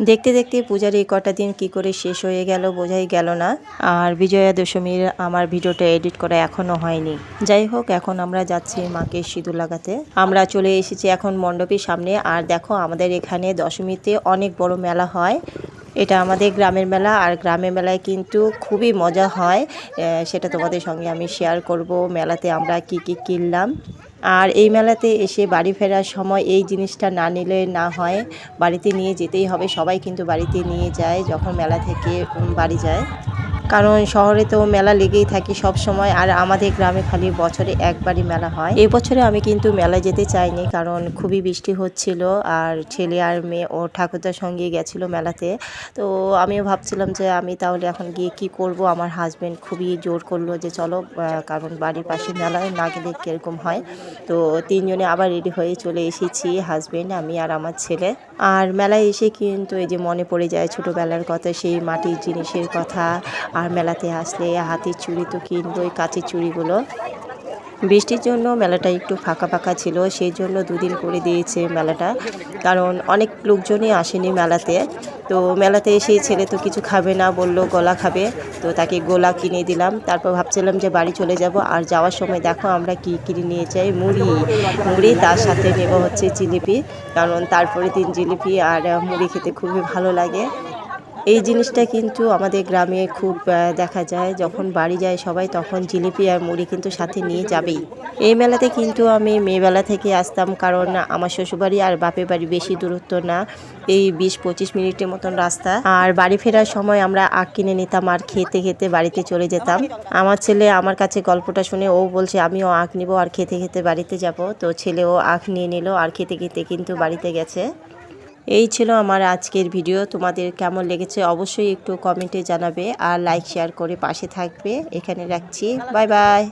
দেখতে দেখতে পূজার এই কটা দিন কি করে শেষ হয়ে গেল বোঝাই গেল না। আর বিজয়া দশমীর আমার ভিডিওটা এডিট করা এখনো হয়নি। যাই হোক, এখন আমরা যাচ্ছি মাকে সিঁদুর লাগাতে। আমরা চলে এসেছি এখন মণ্ডপের সামনে। আর দেখো, আমাদের এখানে দশমীতে অনেক বড় মেলা হয়। এটা আমাদের গ্রামের মেলা, আর গ্রামের মেলায় কিন্তু খুবই মজা হয়। সেটা তোমাদের সঙ্গে আমি শেয়ার করব, মেলাতে আমরা কি কি কিনলাম। আর এই মেলাতে এসে বাড়ি ফেরার সময় এই জিনিসটা না নিলে না হয়, বাড়িতে নিয়ে যেতেই হবে। সবাই কিন্তু বাড়িতে নিয়ে যায় যখন মেলা থেকে বাড়ি যায়, কারণ শহরে তো মেলা লেগেই থাকে সব সময়। আর আমাদের গ্রামে খালি বছরে একবারই মেলা হয়। এই বছরে আমি কিন্তু মেলা যেতে চাইনি, কারণ খুবই বৃষ্টি হচ্ছিল। আর ছেলে আর মেয়ে ও ঠাকুরদার সঙ্গে গেছিলো মেলাতে। তো আমিও ভাবছিলাম যে আমি তাহলে এখন গিয়ে কি করব। আমার হাজব্যান্ড খুবই জোর করলো যে চলো, কারণ বাড়ির পাশে মেলা, না গেলে কীরকম হয়। তো তিনজনে আবার রেডি হয়ে চলে এসেছি, হাজব্যান্ড, আমি আর আমার ছেলে। আর মেলায় এসে কিন্তু এই যে মনে পড়ে যায় ছোটোবেলার কথা, সেই মাটির জিনিসের কথা। আর মেলাতে আসলে হাতের চুড়ি তো কিনবই, কাঁচের চুড়িগুলো। বৃষ্টির জন্য মেলাটা একটু ফাঁকা ফাঁকা ছিল, সেই জন্য দুদিন করে দিয়েছে মেলাটা, কারণ অনেক লোকজনই আসেনি মেলাতে। তো মেলাতে এসে ছেলে তো কিছু খাবে না, বলল গোলা খাবে। তো তাকে গোলা কিনে দিলাম। তারপর ভাবছিলাম যে বাড়ি চলে যাব। আর যাওয়ার সময় দেখো আমরা কি কিনে নিয়ে যাই, মুড়ি। মুড়ি, তার সাথে নেব হচ্ছে জিলিপি, কারণ তারপরে দিন জিলিপি আর মুড়ি খেতে খুবই ভালো লাগে। এই জিনিসটা কিন্তু আমাদের গ্রামে খুব দেখা যায়, যখন বাড়ি যায় সবাই তখন জিলিপি আর মুড়ি কিন্তু সাথে নিয়ে যাবেই। এই মেলাতে কিন্তু আমি মেয়েবেলা থেকে আসতাম, কারণ আমার শ্বশুরবাড়ি আর বাপের বাড়ি বেশি দূরত্ব না, এই 20-25 মিনিটের মতন রাস্তা। আর বাড়ি ফেরার সময় আমরা আখ কিনে নিতাম আর খেতে খেতে বাড়িতে চলে যেতাম। আমার ছেলে আমার কাছে গল্পটা শুনে ও বলছে আমিও আখ নিব আর খেতে খেতে বাড়িতে যাব। তো ছেলেও আখ নিয়ে নিল আর খেতে খেতে কিন্তু বাড়িতে গেছে। এই ছিল আমার আজকের ভিডিও। তোমাদের কেমন লেগেছে অবশ্যই একটু কমেন্টে জানাবে, আর লাইক শেয়ার করে পাশে থাকবে। এখানে রাখছি, বাই বাই।